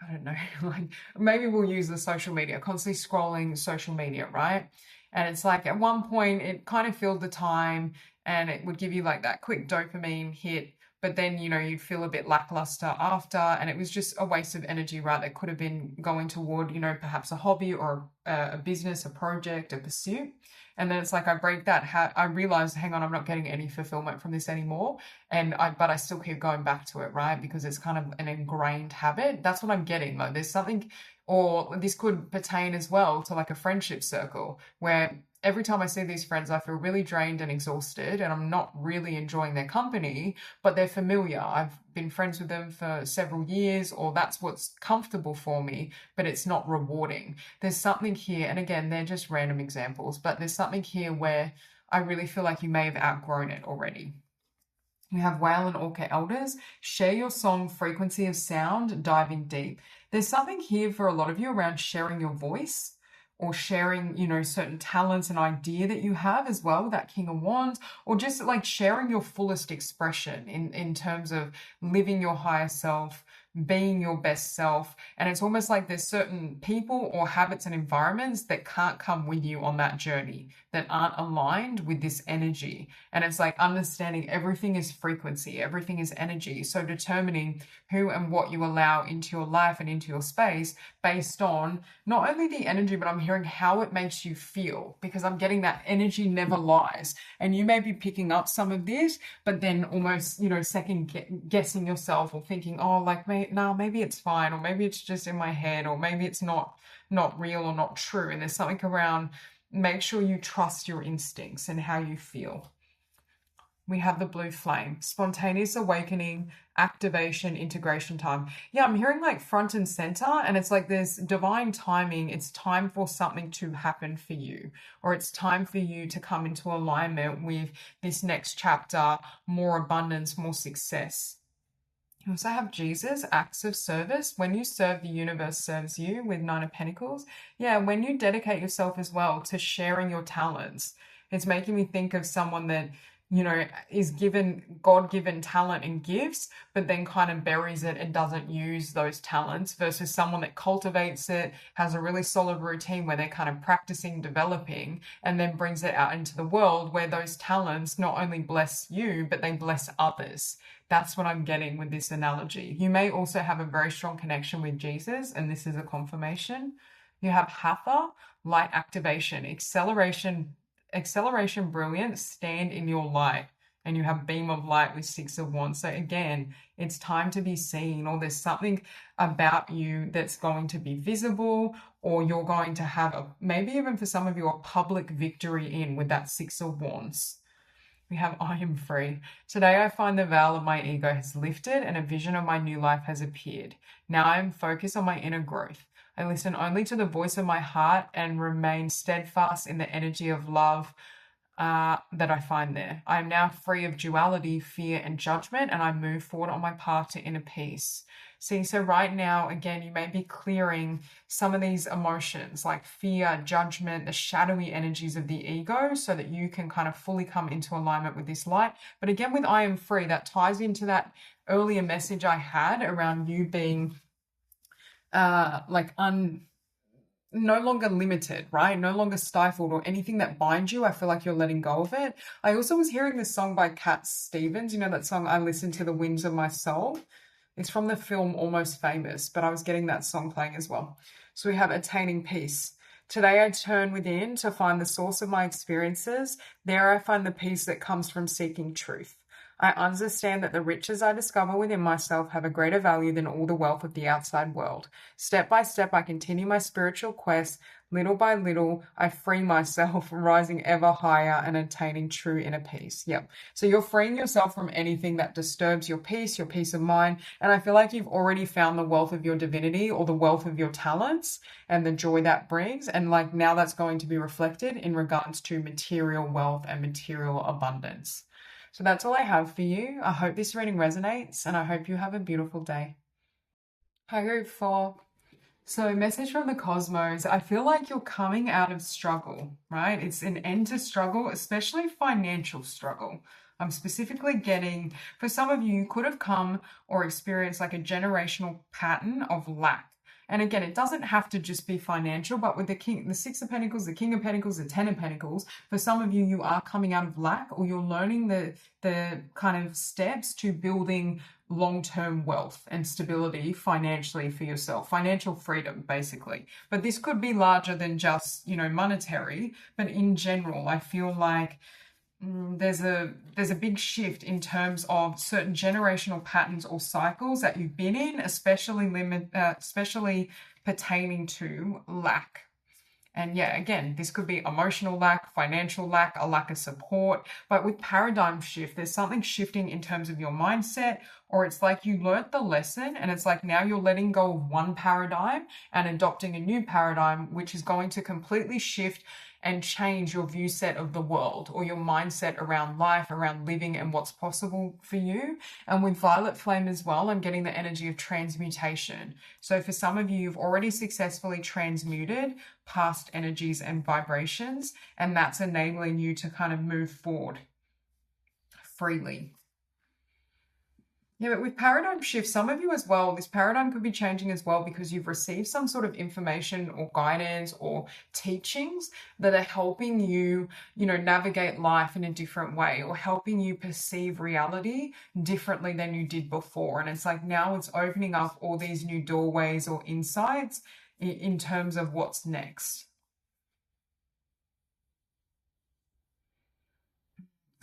I don't know, like maybe we'll use the social media, constantly scrolling social media, right? And it's like at one point it kind of filled the time and it would give you like that quick dopamine hit, but then, you know, you'd feel a bit lackluster after, and it was just a waste of energy, right? That could have been going toward, you know, perhaps a hobby or a business, a project, a pursuit. And then it's like I break that I realize, hang on, I'm not getting any fulfillment from this anymore. But I still keep going back to it, right? Because it's kind of an ingrained habit. That's what I'm getting. Like there's something, or this could pertain as well to like a friendship circle where every time I see these friends, I feel really drained and exhausted, and I'm not really enjoying their company, but they're familiar. I've been friends with them for several years, or that's what's comfortable for me, but it's not rewarding. There's something here, and again, they're just random examples, but there's something here where I really feel like you may have outgrown it already. You have Whale and Orca Elders. Share your song, frequency of sound, diving deep. There's something here for a lot of you around sharing your voice, or sharing, you know, certain talents and idea that you have as well, that King of Wands, or just like sharing your fullest expression in terms of living your higher self, being your best self. And it's almost like there's certain people or habits and environments that can't come with you on that journey, that aren't aligned with this energy. And it's like understanding everything is frequency, everything is energy. So determining who and what you allow into your life and into your space based on not only the energy, but I'm hearing how it makes you feel, because I'm getting that energy never lies. And you may be picking up some of this, but then almost, you know, second guessing yourself or thinking, oh, like, no, maybe it's fine, or maybe it's just in my head, or maybe it's not real or not true. And there's something around, make sure you trust your instincts and how you feel. We have the blue flame, spontaneous awakening, activation, integration time. Yeah, I'm hearing like front and center, and it's like there's divine timing. It's time for something to happen for you, or it's time for you to come into alignment with this next chapter, more abundance, more success. You also have Jesus, acts of service. When you serve, the universe serves you, with Nine of Pentacles. Yeah, when you dedicate yourself as well to sharing your talents, it's making me think of someone that, you know, is given God-given talent and gifts, but then kind of buries it and doesn't use those talents, versus someone that cultivates it, has a really solid routine where they're kind of practicing, developing, and then brings it out into the world where those talents not only bless you, but they bless others. That's what I'm getting with this analogy. You may also have a very strong connection with Jesus, and this is a confirmation. You have Hatha, light activation, acceleration, brilliance, stand in your light. And you have beam of light with Six of Wands. So again, it's time to be seen, or there's something about you that's going to be visible, or you're going to have maybe even for some of you, a public victory with that Six of Wands. We have I am free. Today I find the veil of my ego has lifted and a vision of my new life has appeared. Now I am focused on my inner growth. I listen only to the voice of my heart and remain steadfast in the energy of love that I find there. I am now free of duality, fear, and judgment, and I move forward on my path to inner peace. See, so right now, again, you may be clearing some of these emotions like fear, judgment, the shadowy energies of the ego, so that you can kind of fully come into alignment with this light. But again, with I am free, that ties into that earlier message I had around you being no longer limited, right? No longer stifled, or anything that binds you. I feel like you're letting go of it. I also was hearing this song by Cat Stevens. You know that song, I Listen to the Winds of My Soul? It's from the film Almost Famous, but I was getting that song playing as well. So we have Attaining Peace. Today I turn within to find the source of my experiences. There I find the peace that comes from seeking truth. I understand that the riches I discover within myself have a greater value than all the wealth of the outside world. Step by step, I continue my spiritual quest. Little by little, I free myself, rising ever higher and attaining true inner peace. Yep. So you're freeing yourself from anything that disturbs your peace of mind. And I feel like you've already found the wealth of your divinity, or the wealth of your talents, and the joy that brings. And like now that's going to be reflected in regards to material wealth and material abundance. So that's all I have for you. I hope this reading resonates, and I hope you have a beautiful day. Hi, group 4. So, message from the cosmos. I feel like you're coming out of struggle, right? It's an end to struggle, especially financial struggle. I'm specifically getting, for some of you, you could have come or experienced like a generational pattern of lack. And again, it doesn't have to just be financial, but with the Six of Pentacles, the King of Pentacles, the Ten of Pentacles, for some of you, you are coming out of lack, or you're learning the kind of steps to building long-term wealth and stability financially for yourself, financial freedom, basically. But this could be larger than just, monetary, but in general, I feel like there's a big shift in terms of certain generational patterns or cycles that you've been in, especially pertaining to lack. And yeah, again, this could be emotional lack, financial lack, a lack of support. But with paradigm shift, there's something shifting in terms of your mindset, or it's like you learnt the lesson and it's like now you're letting go of one paradigm and adopting a new paradigm, which is going to completely shift and change your view set of the world, or your mindset around life, around living, and what's possible for you. And with Violet Flame as well, I'm getting the energy of transmutation. So for some of you, you've already successfully transmuted past energies and vibrations, and that's enabling you to kind of move forward freely. Yeah, but with paradigm shift, some of you as well, this paradigm could be changing as well because you've received some sort of information or guidance or teachings that are helping you, navigate life in a different way, or helping you perceive reality differently than you did before. And it's like now it's opening up all these new doorways or insights in terms of what's next.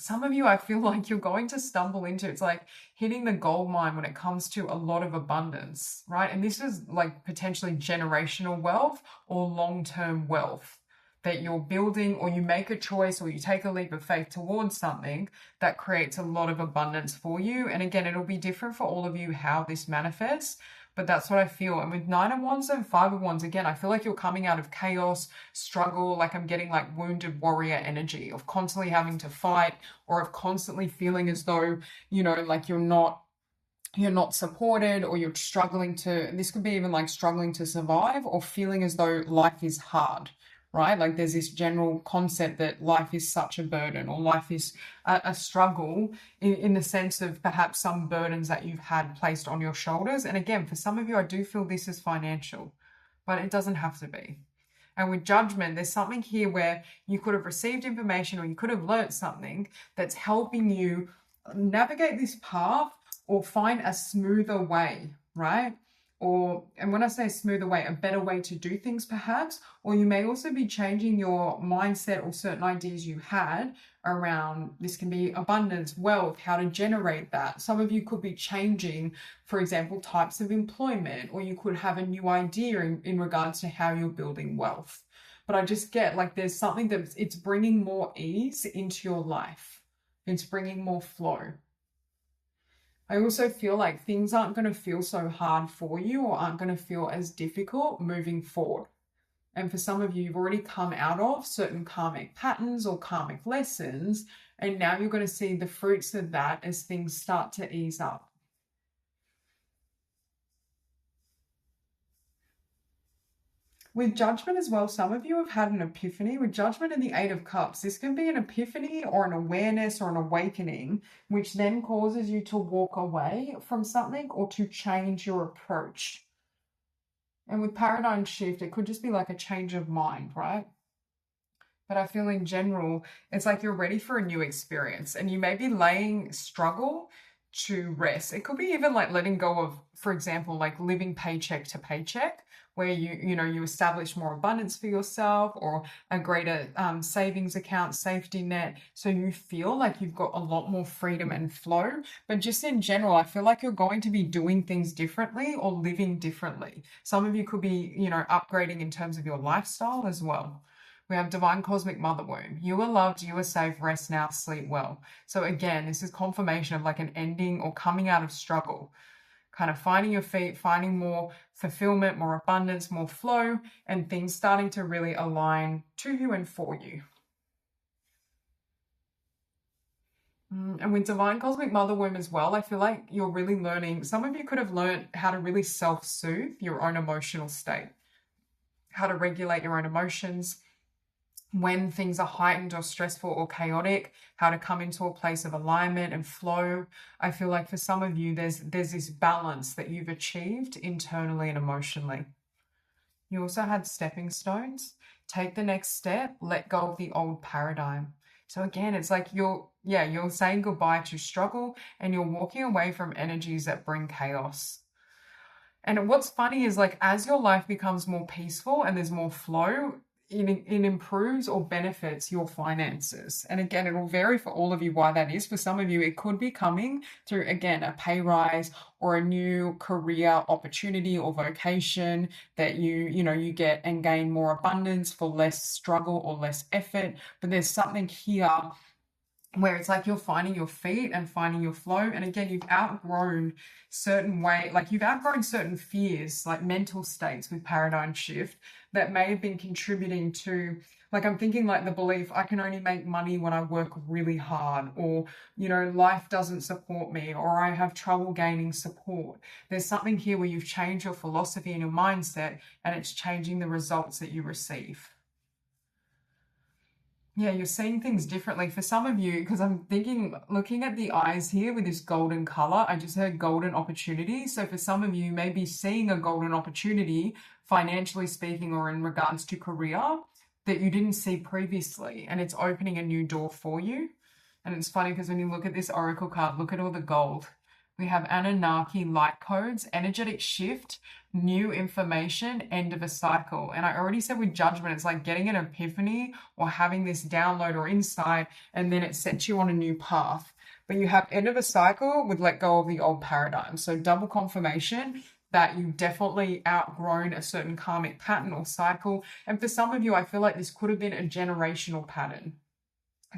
Some of you, I feel like you're going to stumble into, it's like hitting the gold mine when it comes to a lot of abundance, right? And this is like potentially generational wealth or long-term wealth that you're building, or you make a choice, or you take a leap of faith towards something that creates a lot of abundance for you. And again, it'll be different for all of you how this manifests, but that's what I feel. And with Nine of Wands and Five of Wands, again, I feel like you're coming out of chaos, struggle, like I'm getting like wounded warrior energy of constantly having to fight, or of constantly feeling as though, like you're not supported, or you're struggling to, this could be even like struggling to survive, or feeling as though life is hard, right? Like there's this general concept that life is such a burden, or life is a struggle in the sense of perhaps some burdens that you've had placed on your shoulders. And again, for some of you, I do feel this is financial, but it doesn't have to be. And with Judgment, there's something here where you could have received information, or you could have learnt something that's helping you navigate this path or find a smoother way, right? And when I say smoother way, a better way to do things perhaps, or you may also be changing your mindset or certain ideas you had around, this can be abundance, wealth, how to generate that. Some of you could be changing, for example, types of employment, or you could have a new idea in regards to how you're building wealth. But I just get like there's something that it's bringing more ease into your life. It's bringing more flow. I also feel like things aren't going to feel so hard for you, or aren't going to feel as difficult moving forward. And for some of you, you've already come out of certain karmic patterns or karmic lessons, and now you're going to see the fruits of that as things start to ease up. With Judgment as well, some of you have had an epiphany. With Judgment and the Eight of Cups, this can be an epiphany or an awareness or an awakening, which then causes you to walk away from something or to change your approach. And with paradigm shift, it could just be like a change of mind, right? But I feel in general, it's like you're ready for a new experience and you may be laying struggle to rest. It could be even like letting go of, for example, like living paycheck to paycheck, where you establish more abundance for yourself, or a greater savings account, safety net. So you feel like you've got a lot more freedom and flow. But just in general, I feel like you're going to be doing things differently or living differently. Some of you could be, upgrading in terms of your lifestyle as well. We have Divine Cosmic Mother Womb. You are loved, you are safe, rest now, sleep well. So again, this is confirmation of like an ending or coming out of struggle, kind of finding your feet, finding more fulfillment, more abundance, more flow, and things starting to really align to you and for you. And with Divine Cosmic Mother Womb as well, I feel like you're really learning, some of you could have learned how to really self-soothe your own emotional state, how to regulate your own emotions, when things are heightened or stressful or chaotic, how to come into a place of alignment and flow. I feel like for some of you, there's this balance that you've achieved internally and emotionally. You also had stepping stones. Take the next step, let go of the old paradigm. So again, it's like you're saying goodbye to struggle and you're walking away from energies that bring chaos. And what's funny is like as your life becomes more peaceful and there's more flow, it improves or benefits your finances. And again, it will vary for all of you why that is. For some of you, it could be coming through, again, a pay rise or a new career opportunity or vocation that you get and gain more abundance for less struggle or less effort. But there's something here where it's like you're finding your feet and finding your flow. And again, you've outgrown you've outgrown certain fears, like mental states with paradigm shift that may have been contributing to, like, I'm thinking like the belief I can only make money when I work really hard, or, life doesn't support me, or I have trouble gaining support. There's something here where you've changed your philosophy and your mindset, and it's changing the results that you receive. Yeah, you're seeing things differently. For some of you, because I'm thinking, looking at the eyes here with this golden color, I just heard golden opportunity. So for some of you, you may be seeing a golden opportunity, financially speaking, or in regards to career, that you didn't see previously. And it's opening a new door for you. And it's funny because when you look at this oracle card, look at all the gold. We have Anunnaki light codes, energetic shift, new information, end of a cycle. And I already said with judgment, it's like getting an epiphany or having this download or insight, and then it sets you on a new path. But you have end of a cycle with let go of the old paradigm. So double confirmation that you've definitely outgrown a certain karmic pattern or cycle. And for some of you, I feel like this could have been a generational pattern,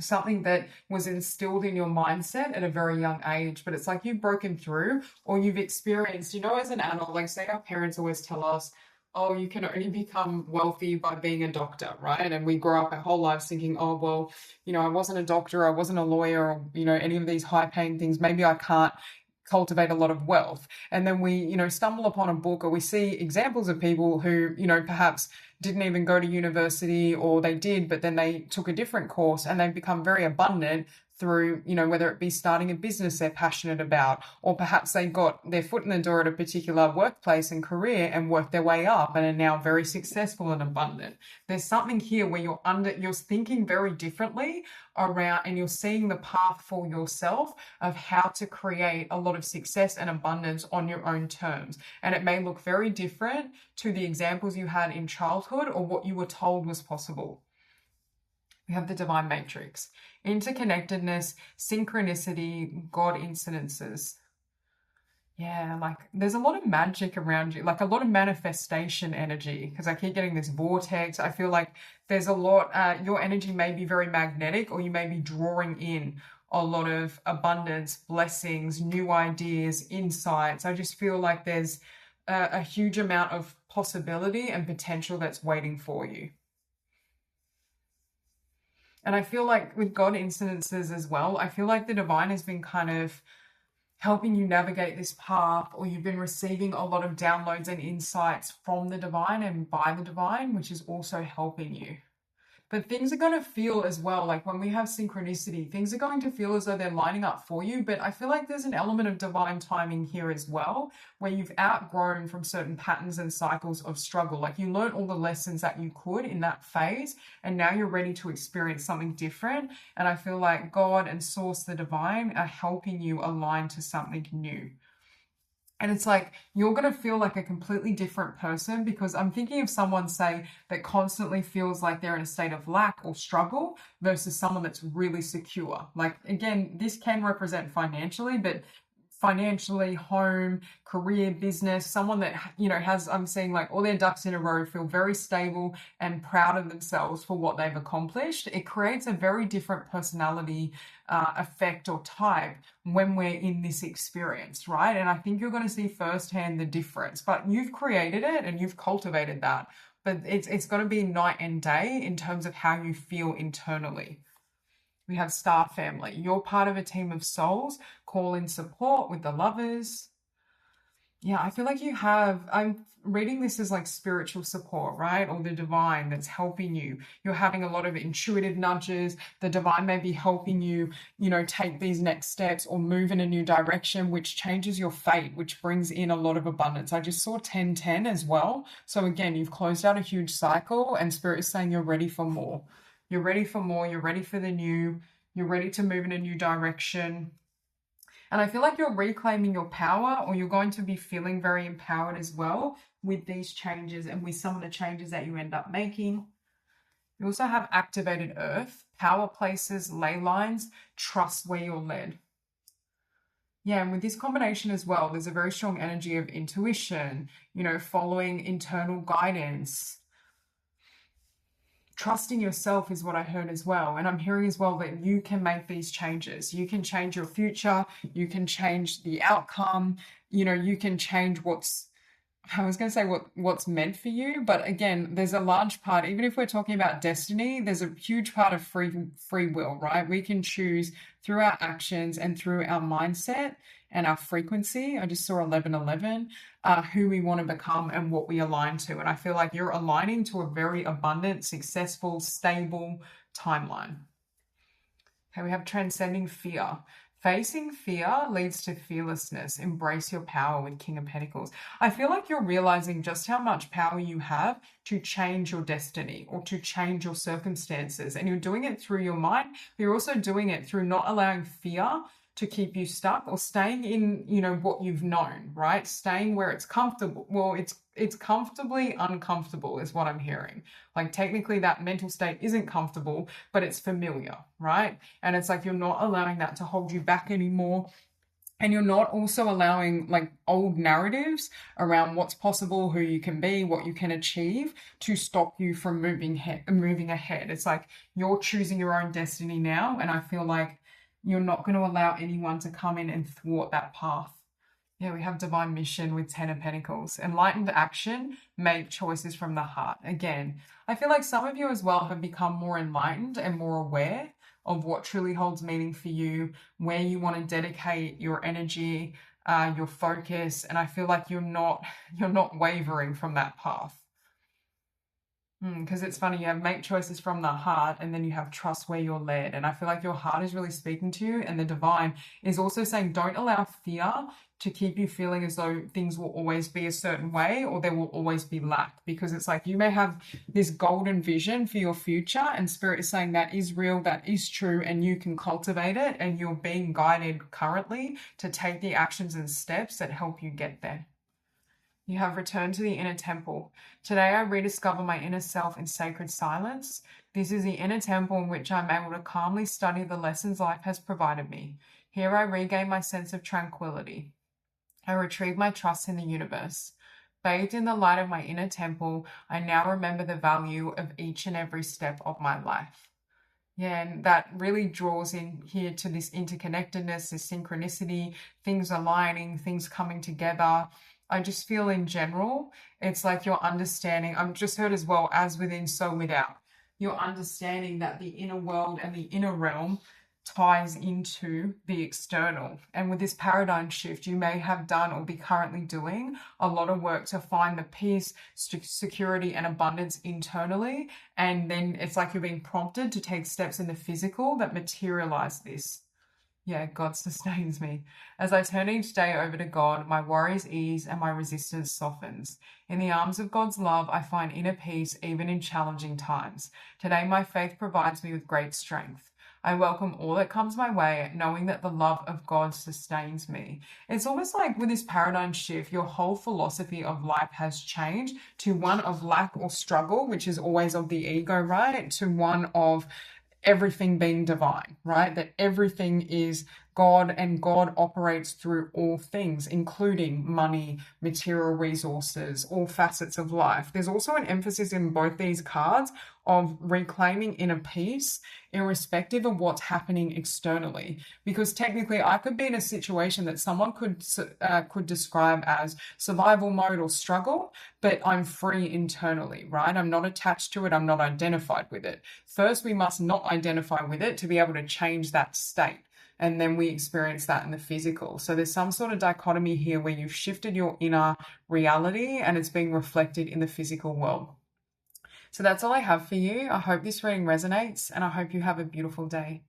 something that was instilled in your mindset at a very young age, but it's like you've broken through or you've experienced, as an adult, like say our parents always tell us, oh, you can only become wealthy by being a doctor, right? And we grow up our whole lives thinking, oh, well, I wasn't a doctor, I wasn't a lawyer, or, any of these high paying things, maybe I can't cultivate a lot of wealth. And then we, stumble upon a book, or we see examples of people who, perhaps didn't even go to university, or they did, but then they took a different course and they've become very abundant through, whether it be starting a business they're passionate about, or perhaps they got their foot in the door at a particular workplace and career and worked their way up and are now very successful and abundant. There's something here where you're thinking very differently around, and you're seeing the path for yourself of how to create a lot of success and abundance on your own terms. And it may look very different to the examples you had in childhood or what you were told was possible. We have the divine matrix, interconnectedness, synchronicity, God incidences. Yeah, like there's a lot of magic around you, like a lot of manifestation energy, because I keep getting this vortex. I feel like there's a lot, your energy may be very magnetic, or you may be drawing in a lot of abundance, blessings, new ideas, insights. I just feel like there's a huge amount of possibility and potential that's waiting for you. And I feel like with God incidences as well, I feel like the divine has been kind of helping you navigate this path, or you've been receiving a lot of downloads and insights from the divine and by the divine, which is also helping you. But things are going to feel as well, like when we have synchronicity, things are going to feel as though they're lining up for you. But I feel like there's an element of divine timing here as well, where you've outgrown from certain patterns and cycles of struggle. Like you learned all the lessons that you could in that phase, and now you're ready to experience something different. And I feel like God and Source, the divine, are helping you align to something new. And it's like, you're going to feel like a completely different person, because I'm thinking of someone, say, that constantly feels like they're in a state of lack or struggle versus someone that's really secure. Like, again, this can represent financially, but financially, home, career, business, someone that, you know, has, I'm seeing like all their ducks in a row, feel very stable and proud of themselves for what they've accomplished. It creates a very different personality effect or type when we're in this experience, right? And I think you're going to see firsthand the difference, but you've created it and you've cultivated that. But it's going to be night and day in terms of how you feel internally. We have Star Family. You're part of a team of souls. Call in support with the Lovers. Yeah, I feel like you have, I'm reading this as like spiritual support, right? Or the divine that's helping you. You're having a lot of intuitive nudges. The divine may be helping you, you know, take these next steps or move in a new direction, which changes your fate, which brings in a lot of abundance. I just saw 1010 as well. So again, you've closed out a huge cycle, and Spirit is saying you're ready for more. You're ready for more. You're ready for the new. You're ready to move in a new direction. And I feel like you're reclaiming your power, or you're going to be feeling very empowered as well with these changes and with some of the changes that you end up making. You also have activated earth, power places, ley lines, trust where you're led. Yeah, and with this combination as well, there's a very strong energy of intuition, you know, following internal guidance. Trusting yourself is what I heard as well. And I'm hearing as well that you can make these changes. You can change your future. You can change the outcome. You know, you can change what's meant for you. But again, there's a large part, even if we're talking about destiny, there's a huge part of free will, right? We can choose through our actions and through our mindset and our frequency. I just saw 1111, who we want to become and what we align to. And I feel like you're aligning to a very abundant, successful, stable timeline. Okay, we have transcending fear. Facing fear leads to fearlessness. Embrace your power with King of Pentacles. I feel like you're realizing just how much power you have to change your destiny or to change your circumstances. And you're doing it through your mind, but you're also doing it through not allowing fear to keep you stuck or staying in, you know, what you've known, right? Staying where it's comfortable. Well, it's comfortably uncomfortable is what I'm hearing. Like technically that mental state isn't comfortable, but it's familiar, right? And it's like you're not allowing that to hold you back anymore. And you're not also allowing like old narratives around what's possible, who you can be, what you can achieve to stop you from moving ahead. It's like you're choosing your own destiny now. And I feel like you're not going to allow anyone to come in and thwart that path. Yeah, we have divine mission with 10 of Pentacles. Enlightened action, make choices from the heart. Again, I feel like some of you as well have become more enlightened and more aware of what truly holds meaning for you, where you want to dedicate your energy, your focus. And I feel like you're not wavering from that path. Because it's funny, you have make choices from the heart and then you have trust where you're led. And I feel like your heart is really speaking to you, and the divine is also saying don't allow fear to keep you feeling as though things will always be a certain way or there will always be lack, because it's like you may have this golden vision for your future and Spirit is saying that is real, that is true, and you can cultivate it, and you're being guided currently to take the actions and steps that help you get there. You have returned to the inner temple. Today I rediscover my inner self in sacred silence. This is the inner temple in which I'm able to calmly study the lessons life has provided me. Here I regain my sense of tranquility. I retrieve my trust in the universe. Bathed in the light of my inner temple, I now remember the value of each and every step of my life. Yeah, and that really draws in here to this interconnectedness, this synchronicity, things aligning, things coming together. I just feel in general, it's like you're understanding. I've just heard as well, as within, so without. You're understanding that the inner world and the inner realm ties into the external. And with this paradigm shift, you may have done or be currently doing a lot of work to find the peace, security, and abundance internally. And then it's like you're being prompted to take steps in the physical that materialize this. Yeah, God sustains me. As I turn each day over to God, my worries ease and my resistance softens. In the arms of God's love, I find inner peace even in challenging times. Today, my faith provides me with great strength. I welcome all that comes my way, knowing that the love of God sustains me. It's almost like with this paradigm shift, your whole philosophy of life has changed to one of lack or struggle, which is always of the ego, right? To one of everything being divine, right? That everything is God and God operates through all things, including money, material resources, all facets of life. There's also an emphasis in both these cards of reclaiming inner peace irrespective of what's happening externally. Because technically I could be in a situation that someone could describe as survival mode or struggle, but I'm free internally, right? I'm not attached to it. I'm not identified with it. First, we must not identify with it to be able to change that state. And then we experience that in the physical. So there's some sort of dichotomy here where you've shifted your inner reality and it's being reflected in the physical world. So that's all I have for you. I hope this reading resonates and I hope you have a beautiful day.